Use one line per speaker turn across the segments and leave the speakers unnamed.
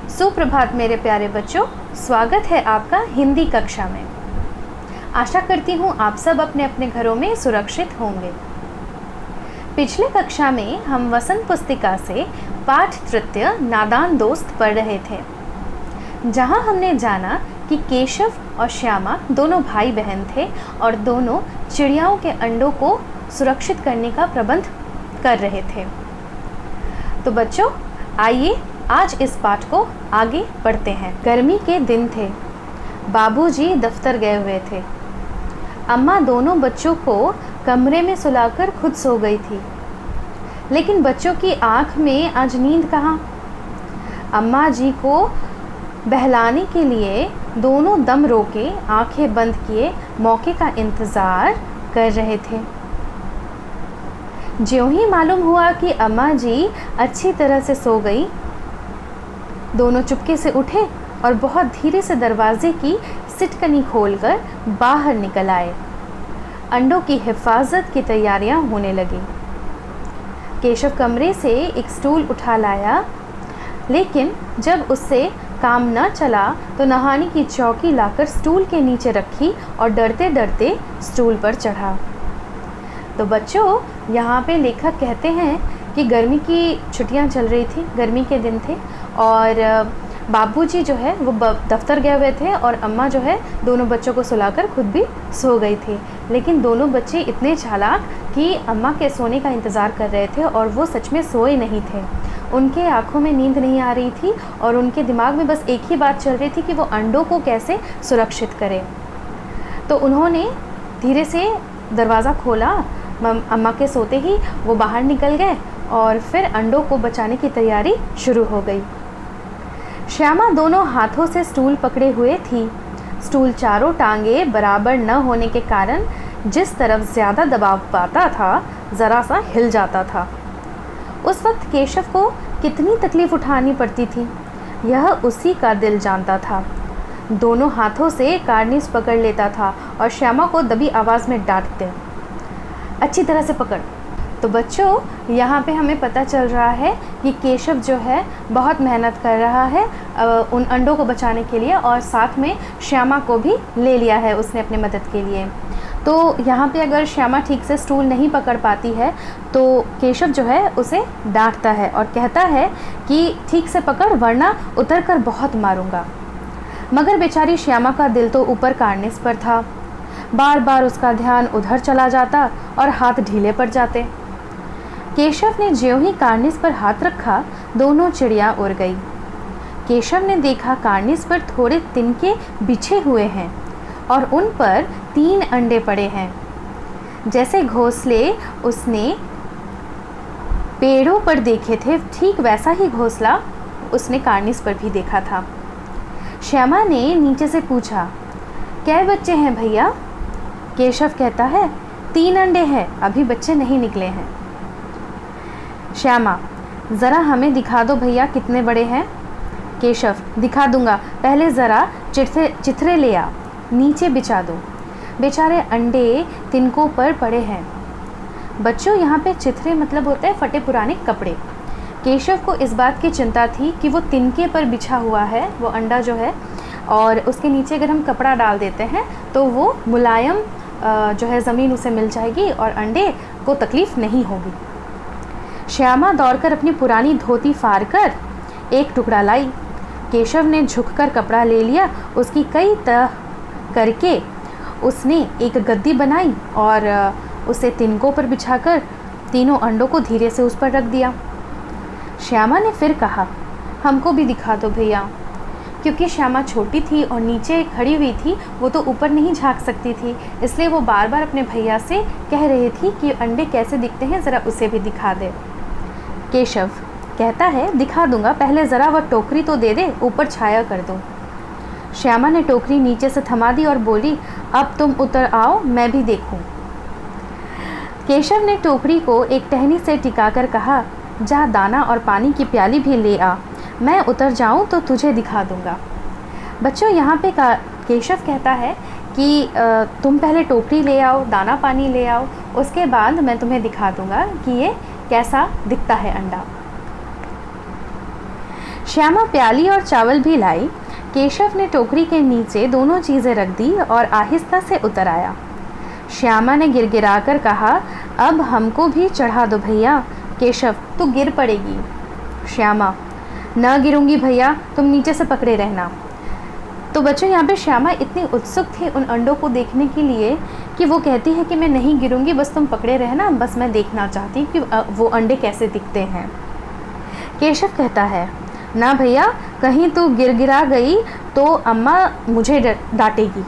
सुप्रभात मेरे प्यारे बच्चों, स्वागत है आपका हिंदी कक्षा में। आशा करती हूँ आप सब अपने अपने घरों में सुरक्षित होंगे। पिछले कक्षा में हम वसंत पुस्तिका से पाठ तृतीय नादान दोस्त पढ़ रहे थे, जहाँ हमने जाना कि केशव और श्यामा दोनों भाई बहन थे और दोनों चिड़ियाओं के अंडों को सुरक्षित करने का प्रबंध कर रहे थे। तो बच्चों, आइए आज इस पाठ को आगे बढ़ते हैं। गर्मी के दिन थे, बाबूजी दफ्तर गए हुए थे। अम्मा दोनों बच्चों को कमरे में सुलाकर खुद सो गई थी, लेकिन बच्चों की आंख में आज नींद कहाँ। अम्मा जी को बहलाने के लिए दोनों दम रोके आंखें बंद किए मौके का इंतज़ार कर रहे थे। ज्यों ही मालूम हुआ कि अम्मा जी अच्छी तरह से सो गई, दोनों चुपके से उठे और बहुत धीरे से दरवाजे की सिटकनी खोलकर बाहर निकल आए। अंडों की हिफाजत की तैयारियां होने लगी। केशव कमरे से एक स्टूल उठा लाया, लेकिन जब उससे काम न चला तो नहाने की चौकी लाकर स्टूल के नीचे रखी और डरते डरते स्टूल पर चढ़ा। तो बच्चों, यहाँ पे लेखक कहते हैं कि गर्मी की छुट्टियाँ चल रही थी, गर्मी के दिन थे और बाबूजी जो है वो दफ्तर गए हुए थे और अम्मा जो है दोनों बच्चों को सुलाकर खुद भी सो गई थी। लेकिन दोनों बच्चे इतने चालाक कि अम्मा के सोने का इंतज़ार कर रहे थे और वो सच में सोए नहीं थे। उनके आँखों में नींद नहीं आ रही थी और उनके दिमाग में बस एक ही बात चल रही थी कि वो अंडों को कैसे सुरक्षित करें। तो उन्होंने धीरे से दरवाज़ा खोला। अम्मा के सोते ही वो बाहर निकल गए और फिर अंडों को बचाने की तैयारी शुरू हो गई। श्यामा दोनों हाथों से स्टूल पकड़े हुए थी। स्टूल चारों टांगे बराबर न होने के कारण जिस तरफ ज़्यादा दबाव पाता था, ज़रा सा हिल जाता था। उस वक्त केशव को कितनी तकलीफ़ उठानी पड़ती थी, यह उसी का दिल जानता था। दोनों हाथों से कार्निस पकड़ लेता था और श्यामा को दबी आवाज़ में डांटते, अच्छी तरह से पकड़। तो बच्चों, यहाँ पे हमें पता चल रहा है कि केशव जो है बहुत मेहनत कर रहा है उन अंडों को बचाने के लिए, और साथ में श्यामा को भी ले लिया है उसने अपने मदद के लिए। तो यहाँ पे अगर श्यामा ठीक से स्टूल नहीं पकड़ पाती है तो केशव जो है उसे डांटता है और कहता है कि ठीक से पकड़ वरना उतर कर बहुत मारूंगा। मगर बेचारी श्यामा का दिल तो ऊपर कार्निस पर था। बार बार उसका ध्यान उधर चला जाता और हाथ ढीले पड़ जाते। केशव ने ज्यों ही कार्निस पर हाथ रखा, दोनों चिड़िया उड़ गई। केशव ने देखा कार्निस पर थोड़े तिनके बिछे हुए हैं और उन पर 3 अंडे पड़े हैं। जैसे घोंसले उसने पेड़ों पर देखे थे, ठीक वैसा ही घोंसला उसने कार्निस पर भी देखा था। श्यामा ने नीचे से पूछा, क्या बच्चे हैं भैया? केशव कहता है, 3 अंडे हैं, अभी बच्चे नहीं निकले हैं। श्यामा, ज़रा हमें दिखा दो भैया कितने बड़े हैं। केशव, दिखा दूंगा, पहले ज़रा चिथरे ले आ, नीचे बिछा दो। बेचारे अंडे तिनकों पर पड़े हैं। बच्चों, यहाँ पे चिथरे मतलब होते हैं फटे पुराने कपड़े। केशव को इस बात की चिंता थी कि वो तिनके पर बिछा हुआ है वो अंडा जो है, और उसके नीचे अगर हम कपड़ा डाल देते हैं तो वो मुलायम जो है ज़मीन उसे मिल जाएगी और अंडे को तकलीफ़ नहीं होगी। श्यामा दौड़कर अपनी पुरानी धोती फाड़ कर एक टुकड़ा लाई। केशव ने झुककर कपड़ा ले लिया, उसकी कई तह करके उसने एक गद्दी बनाई और उसे तिनकों पर बिछाकर तीनों अंडों को धीरे से उस पर रख दिया। श्यामा ने फिर कहा, हमको भी दिखा दो भैया। क्योंकि श्यामा छोटी थी और नीचे खड़ी हुई थी, वो तो ऊपर नहीं झांक सकती थी, इसलिए वो बार बार अपने भैया से कह रही थी कि अंडे कैसे दिखते हैं, ज़रा उसे भी दिखा दे। केशव कहता है, दिखा दूंगा, पहले ज़रा वह टोकरी तो दे दे, ऊपर छाया कर दो। श्यामा ने टोकरी नीचे से थमा दी और बोली, अब तुम उतर आओ, मैं भी देखूं। केशव ने टोकरी को एक टहनी से टिकाकर कहा, जा दाना और पानी की प्याली भी ले आ, मैं उतर जाऊं तो तुझे दिखा दूंगा। बच्चों, यहाँ पे केशव कहता है कि तुम पहले टोकरी ले आओ, दाना पानी ले आओ, उसके बाद मैं तुम्हें दिखा दूंगा कि ये कैसा दिखता है अंडा। श्यामा प्याली और चावल भी लाई। केशव ने टोकरी के नीचे दोनों चीज़ें रख दी और आहिस्ता से उतर आया। श्यामा ने गिड़गिड़ाकर कहा, अब हमको भी चढ़ा दो भैया। केशव, तू गिर पड़ेगी। श्यामा, न गिरूंगी भैया, तुम नीचे से पकड़े रहना। तो बच्चों, यहाँ पे श्यामा इतनी उत्सुक थी उन अंडों को देखने के लिए कि वो कहती है कि मैं नहीं गिरूंगी, बस तुम पकड़े रहना, बस मैं देखना चाहती हूँ कि वो अंडे कैसे दिखते हैं। केशव कहता है, ना भैया, कहीं तू गिरा गई तो अम्मा मुझे डांटेगी,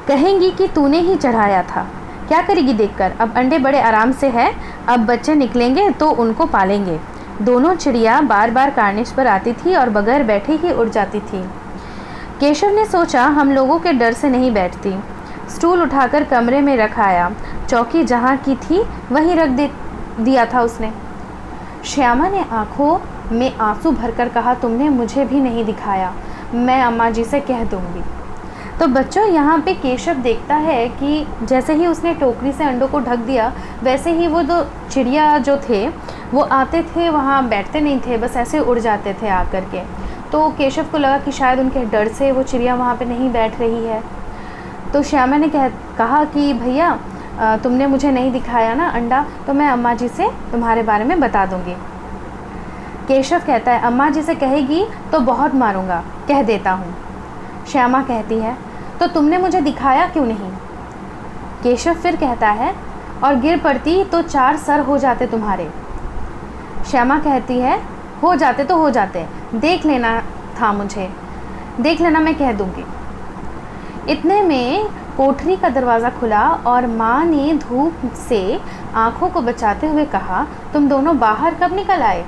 कहेंगी कि तूने ही चढ़ाया था। क्या करेगी देखकर? अब अंडे बड़े आराम से है, अब बच्चे निकलेंगे तो उनको पालेंगे। दोनों चिड़िया बार बार कार्निश पर आती थी और बगैर बैठे ही उड़ जाती थी। केशव ने सोचा, हम लोगों के डर से नहीं बैठती। स्टूल उठाकर कमरे में रखाया। चौकी जहाँ की थी वहीं रख दिया था उसने। श्यामा ने आंखों में आंसू भरकर कहा, तुमने मुझे भी नहीं दिखाया, मैं अम्मा जी से कह दूंगी। तो बच्चों, यहाँ पे केशव देखता है कि जैसे ही उसने टोकरी से अंडों को ढक दिया, वैसे ही वो दो चिड़िया जो थे वो आते थे, वहाँ बैठते नहीं थे, बस ऐसे उड़ जाते थे आकर के। तो केशव को लगा कि शायद उनके डर से वो चिड़िया वहाँ पे नहीं बैठ रही है। तो श्यामा ने कहा कि भैया, तुमने मुझे नहीं दिखाया ना अंडा, तो मैं अम्मा जी से तुम्हारे बारे में बता दूंगी। केशव कहता है, अम्मा जी से कहेगी तो बहुत मारूंगा, कह देता हूँ। श्यामा कहती है, तो तुमने मुझे दिखाया क्यों नहीं? केशव फिर कहता है, और गिर पड़ती तो 4 सर हो जाते तुम्हारे। श्यामा कहती है, हो जाते तो हो जाते, देख लेना था मुझे, देख लेना, मैं कह दूंगी। इतने में कोठरी का दरवाज़ा खुला और माँ ने धूप से आंखों को बचाते हुए कहा, तुम दोनों बाहर कब निकल आए?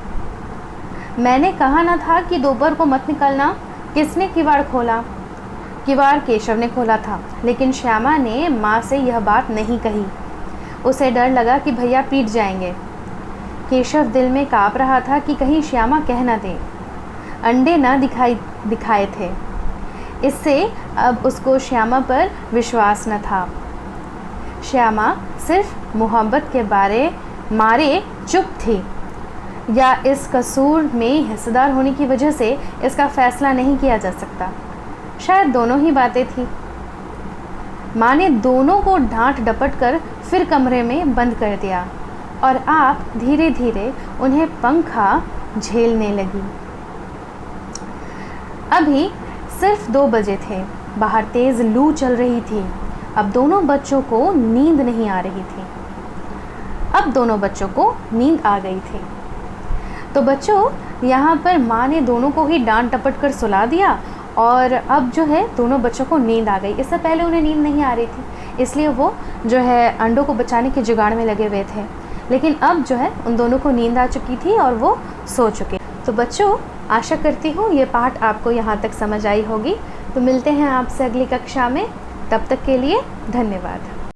मैंने कहा ना था कि दोपहर को मत निकलना। किसने किवाड़ खोला? किवाड़ केशव ने खोला था, लेकिन श्यामा ने माँ से यह बात नहीं कही। उसे डर लगा कि भैया पीट जाएंगे। केशव दिल में काँप रहा था कि कहीं श्यामा कह न दे। अंडे न दिखाए थे, इससे अब उसको श्यामा पर विश्वास न था। श्यामा सिर्फ मोहब्बत के मारे चुप थी, या इस कसूर में हिस्सेदार होने की वजह से इसका फैसला नहीं किया जा सकता। शायद दोनों ही बातें थी। माँ ने दोनों को डांट डपट कर फिर कमरे में बंद कर दिया और आप धीरे धीरे उन्हें पंखा झेलने लगी। अभी सिर्फ 2 बजे थे, बाहर तेज़ लू चल रही थी। अब दोनों बच्चों को नींद नहीं आ रही थी। अब दोनों बच्चों को नींद आ गई थी। तो बच्चों, यहाँ पर माँ ने दोनों को ही डांट डपट कर सुला दिया और अब जो है दोनों बच्चों को नींद आ गई। इससे पहले उन्हें नींद नहीं आ रही थी, इसलिए वो जो है अंडों को बचाने के जुगाड़ में लगे हुए थे। लेकिन अब जो है उन दोनों को नींद आ चुकी थी और वो सो चुके। तो बच्चों, आशा करती हूँ ये पाठ आपको यहाँ तक समझ आई होगी। तो मिलते हैं आपसे अगली कक्षा में, तब तक के लिए धन्यवाद।